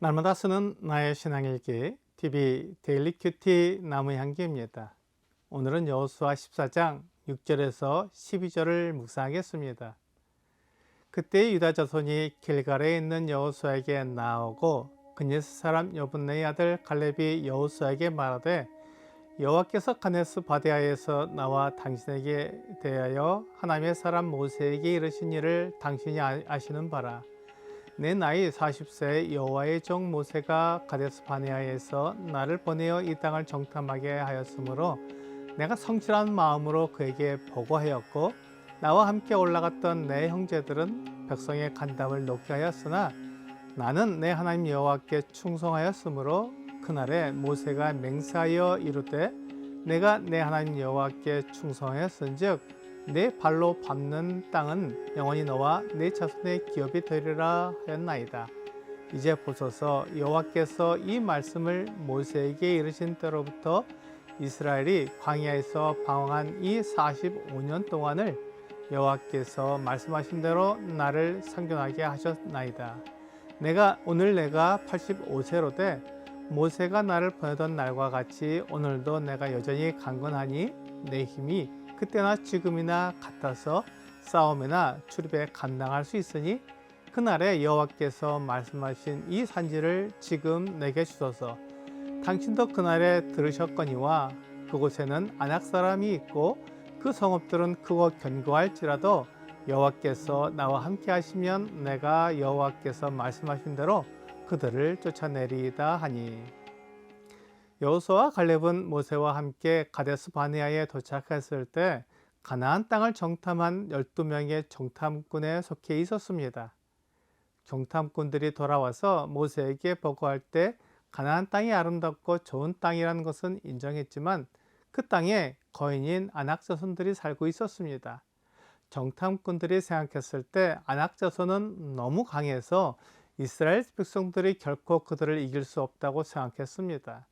날마다 쓰는 나의 신앙일기 TV 데일리 큐티 나무향기입니다. 오늘은 여호수아 14장 6절에서 12절을 묵상하겠습니다. 그때 유다 자손이 길갈에 있는 여호수아에게 나오고 그니스 사람 여분네의 아들 갈렙이 여호수아에게 말하되 여호와께서 가데스 바네아에서 나와 당신에게 대하여 하나님의 사람 모세에게 이르신 일을 당신이 아시는 바라. 내 나이 40세의 여호와의 종 모세가 가데스 바네아에서 나를 보내어 이 땅을 정탐하게 하였으므로 내가 성실한 마음으로 그에게 보고하였고 나와 함께 올라갔던 내 형제들은 백성의 간담을 높게 하였으나 나는 내 하나님 여호와께 충성하였으므로 그날에 모세가 맹세하여 이르되 내가 내 하나님 여호와께 충성하였은즉 내 발로 밟는 땅은 영원히 너와 내 자손의 기업이 되리라 하였나이다. 이제 보소서 여호와께서 이 말씀을 모세에게 이르신 때로부터 이스라엘이 광야에서 방황한 이 45년 동안을 여호와께서 말씀하신 대로 나를 상존하게 하셨나이다. 오늘 내가 85세로 돼 모세가 나를 보내던 날과 같이 오늘도 내가 여전히 강건하니 내 힘이 그때나 지금이나 같아서 싸움이나 출입에 감당할 수 있으니 그날에 여호와께서 말씀하신 이 산지를 지금 내게 주소서. 당신도 그날에 들으셨거니와 그곳에는 아낙 사람이 있고 그 성읍들은 크고 견고할지라도 여호와께서 나와 함께 하시면 내가 여호와께서 말씀하신 대로 그들을 쫓아내리이다 하니. 여호수아와 갈렙은 모세와 함께 가데스 바네아에 도착했을 때 가나안 땅을 정탐한 12명의 정탐꾼에 속해 있었습니다. 정탐꾼들이 돌아와서 모세에게 보고할 때 가나안 땅이 아름답고 좋은 땅이라는 것은 인정했지만 그 땅에 거인인 아낙 자손들이 살고 있었습니다. 정탐꾼들이 생각했을 때 아낙 자손은 너무 강해서 이스라엘 백성들이 결코 그들을 이길 수 없다고 생각했습니다.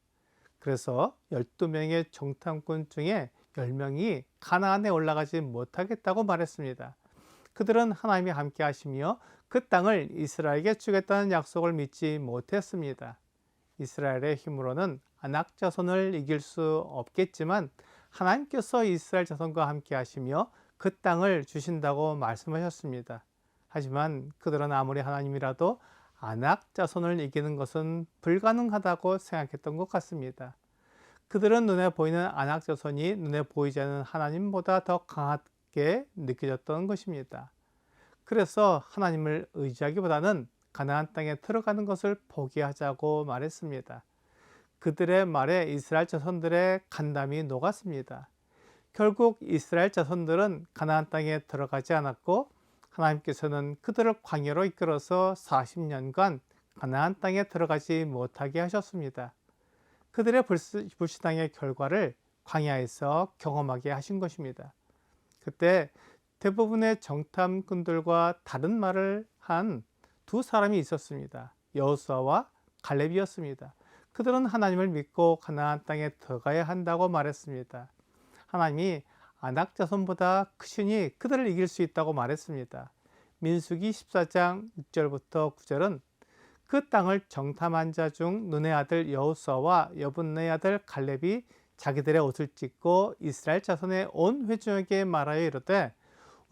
그래서 12명의 정탐꾼 중에 10명이 가나안에 올라가지 못하겠다고 말했습니다. 그들은 하나님이 함께 하시며 그 땅을 이스라엘에게 주겠다는 약속을 믿지 못했습니다. 이스라엘의 힘으로는 아낙 자손을 이길 수 없겠지만 하나님께서 이스라엘 자손과 함께 하시며 그 땅을 주신다고 말씀하셨습니다. 하지만 그들은 아무리 하나님이라도 아낙 자손을 이기는 것은 불가능하다고 생각했던 것 같습니다. 그들은 눈에 보이는 아낙 자손이 눈에 보이지 않는 하나님보다 더 강하게 느껴졌던 것입니다. 그래서 하나님을 의지하기보다는 가나안 땅에 들어가는 것을 포기하자고 말했습니다. 그들의 말에 이스라엘 자손들의 간담이 녹았습니다. 결국 이스라엘 자손들은 가나안 땅에 들어가지 않았고 하나님께서는 그들을 광야로 이끌어서 40년간 가나안 땅에 들어가지 못하게 하셨습니다. 그들의 불신앙의 결과를 광야에서 경험하게 하신 것입니다. 그때 대부분의 정탐꾼들과 다른 말을 한 두 사람이 있었습니다. 여호수아와 갈렙이었습니다. 그들은 하나님을 믿고 가나안 땅에 들어가야 한다고 말했습니다. 하나님이 아낙 자손보다 크시니 그들을 이길 수 있다고 말했습니다. 민수기 14장 6절부터 9절은 그 땅을 정탐한 자 중 눈의 아들 여호수아와 여분네의 아들 갈렙이 자기들의 옷을 찢고 이스라엘 자손의 온 회중에게 말하여 이르되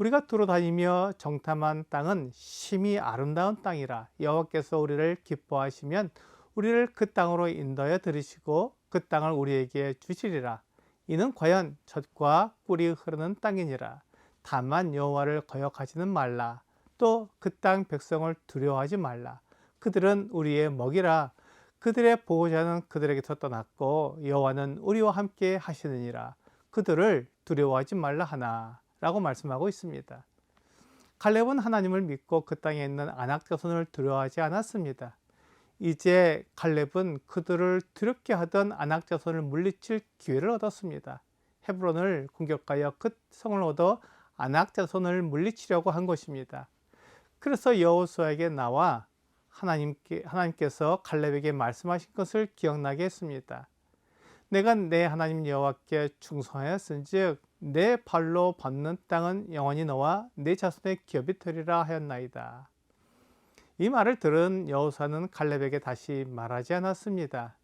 우리가 두루 다니며 정탐한 땅은 심히 아름다운 땅이라. 여호와께서 우리를 기뻐하시면 우리를 그 땅으로 인도하여 들이시고 그 땅을 우리에게 주시리라. 이는 과연 젖과 꿀이 흐르는 땅이니라. 다만 여호와를 거역하지는 말라. 또 그 땅 백성을 두려워하지 말라. 그들은 우리의 먹이라. 그들의 보호자는 그들에게서 떠났고 여호와는 우리와 함께 하시느니라. 그들을 두려워하지 말라 하나 라고 말씀하고 있습니다. 갈렙은 하나님을 믿고 그 땅에 있는 아낙 자손을 두려워하지 않았습니다. 이제 갈렙은 그들을 두렵게 하던 아낙 자손을 물리칠 기회를 얻었습니다. 헤브론을 공격하여 그 성을 얻어 아낙 자손을 물리치려고 한 것입니다. 그래서 여호수아에게 나와 하나님께서 갈렙에게 말씀하신 것을 기억나게 했습니다. 내가 내 하나님 여호와께 충성하였은즉 내 발로 밟는 땅은 영원히 너와 내 자손의 기업이 되리라 하였나이다. 이 말을 들은 여호수아는 갈렙에게 다시 말하지 않았습니다.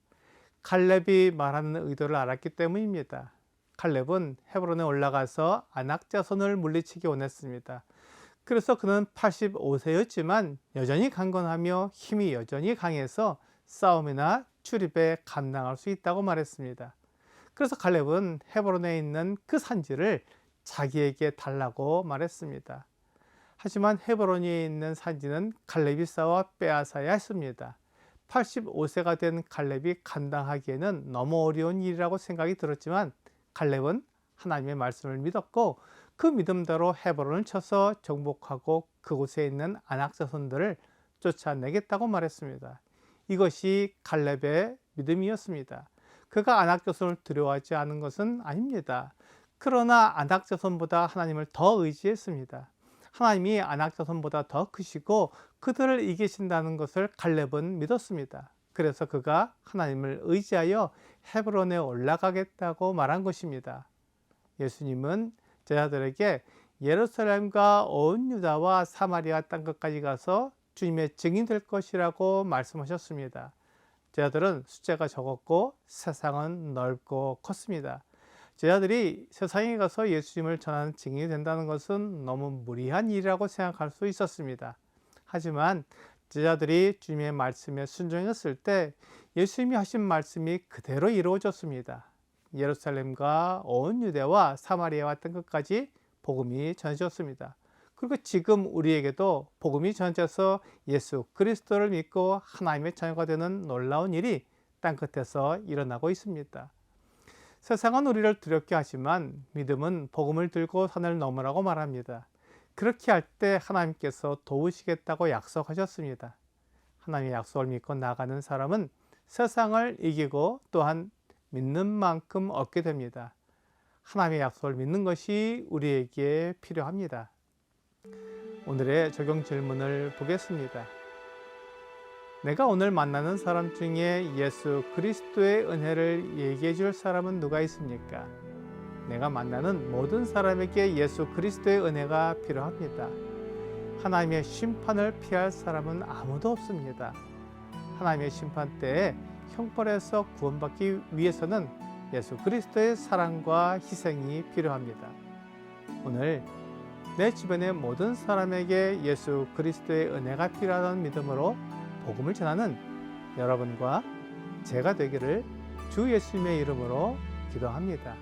갈렙이 말하는 의도를 알았기 때문입니다. 갈렙은 헤브론에 올라가서 아낙 자손을 물리치기 원했습니다. 그래서 그는 85세였지만 여전히 강건하며 힘이 여전히 강해서 싸움이나 출입에 감당할 수 있다고 말했습니다. 그래서 갈렙은 헤브론에 있는 그 산지를 자기에게 달라고 말했습니다. 하지만 헤브론에 있는 산지는 갈렙이 싸워 빼앗아야 했습니다. 85세가 된 갈렙이 감당하기에는 너무 어려운 일이라고 생각이 들었지만 갈렙은 하나님의 말씀을 믿었고 그 믿음대로 헤브론을 쳐서 정복하고 그곳에 있는 아낙 자손들을 쫓아내겠다고 말했습니다. 이것이 갈렙의 믿음이었습니다. 그가 아낙 자손을 두려워하지 않은 것은 아닙니다. 그러나 아낙 자손보다 하나님을 더 의지했습니다. 하나님이 아낙 자손보다 더 크시고 그들을 이기신다는 것을 갈렙은 믿었습니다. 그래서 그가 하나님을 의지하여 헤브론에 올라가겠다고 말한 것입니다. 예수님은 제자들에게 예루살렘과 온 유다와 사마리아 땅끝까지 가서 주님의 증인 될 것이라고 말씀하셨습니다. 제자들은 숫자가 적었고 세상은 넓고 컸습니다. 제자들이 세상에 가서 예수님을 전하는 증인이 된다는 것은 너무 무리한 일이라고 생각할 수 있었습니다. 하지만 제자들이 주님의 말씀에 순종했을 때 예수님이 하신 말씀이 그대로 이루어졌습니다. 예루살렘과 온 유대와 사마리아와 땅끝까지 복음이 전해졌습니다. 그리고 지금 우리에게도 복음이 전해져서 예수 그리스도를 믿고 하나님의 자녀가 되는 놀라운 일이 땅끝에서 일어나고 있습니다. 세상은 우리를 두렵게 하지만 믿음은 복음을 들고 산을 넘으라고 말합니다. 그렇게 할 때 하나님께서 도우시겠다고 약속하셨습니다. 하나님의 약속을 믿고 나가는 사람은 세상을 이기고 또한 믿는 만큼 얻게 됩니다. 하나님의 약속을 믿는 것이 우리에게 필요합니다. 오늘의 적용 질문을 보겠습니다. 내가 오늘 만나는 사람 중에 예수 그리스도의 은혜를 얘기해 줄 사람은 누가 있습니까? 내가 만나는 모든 사람에게 예수 그리스도의 은혜가 필요합니다. 하나님의 심판을 피할 사람은 아무도 없습니다. 하나님의 심판 때에 형벌에서 구원받기 위해서는 예수 그리스도의 사랑과 희생이 필요합니다. 오늘 내 주변의 모든 사람에게 예수 그리스도의 은혜가 필요하다는 믿음으로 복음을 전하는 여러분과 제가 되기를 주 예수님의 이름으로 기도합니다.